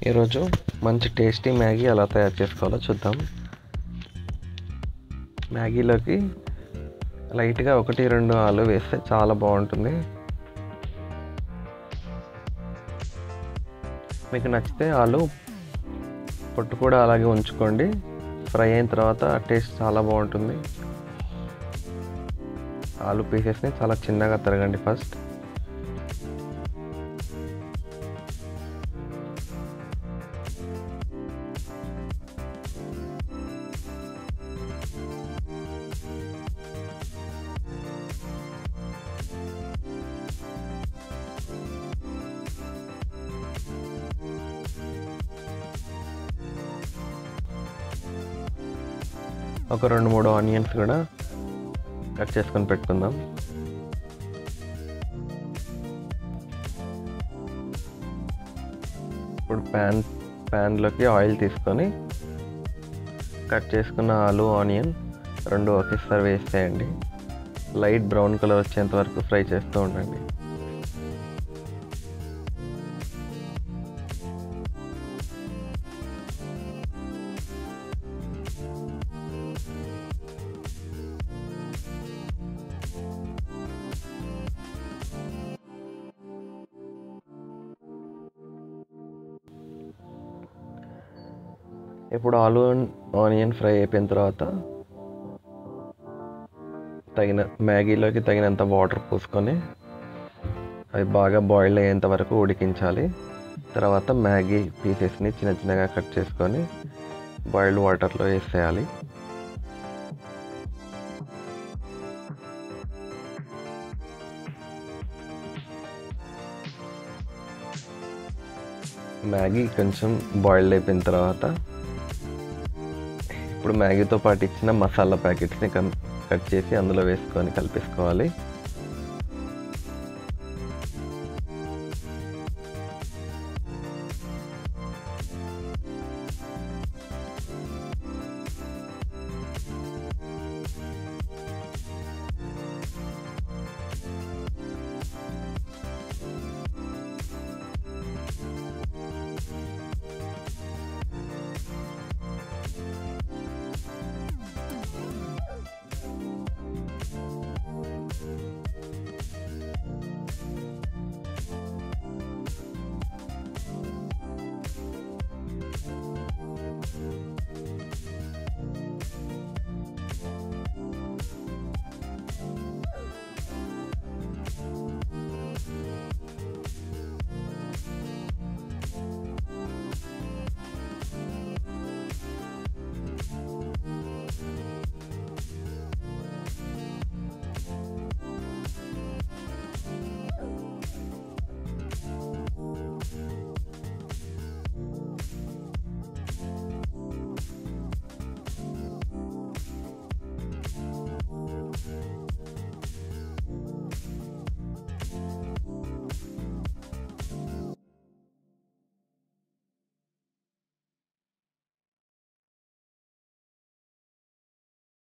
ఈరోజు మంచి tasty Maggi ఎలా తయారు చేసుకోవాలో చూద్దాం. మ్యాగీలోకి లైట్గా 1-2 ఆలు వేస్తే చాలా బాగుంటుంది. మీకు నచ్చితే ఆలు పొట్టు కూడా అలాగే ఉంచుకోండి. ఫ్రై అయిన తర్వాత టేస్ట్ చాలా బాగుంటుంది. ఆలు పీసెస్ని చాలా చిన్నగా తరగండి ఫస్ట్. ఒక 2-3 ఆనియన్స్ కూడా కట్ చేసుకొని పెట్టుకుందాం. ఇప్పుడు ప్యాన్లోకి ఆయిల్ తీసుకొని కట్ చేసుకున్న ఆలు ఆనియన్ 2 ఒకేసారి వేసేయండి. లైట్ బ్రౌన్ కలర్ వచ్చేంత వరకు ఫ్రై చేస్తూ ఉండండి. ఇప్పుడు ఆలు ఆనియన్ ఫ్రై అయిపోయిన తర్వాత మ్యాగీలోకి తగినంత వాటర్ పోసుకొని అవి బాగా బాయిల్ అయ్యేంత వరకు ఉడికించాలి. తర్వాత మ్యాగీ పీసెస్ని చిన్న చిన్నగా కట్ చేసుకొని బాయిల్డ్ వాటర్లో వేసేయాలి. మ్యాగీ కొంచెం బాయిల్డ్ అయిపోయిన తర్వాత ఇప్పుడు మ్యాగీతో పాటు ఇచ్చిన మసాలా ప్యాకెట్స్ని కట్ చేసి అందులో వేసుకొని కలిపేసుకోవాలి.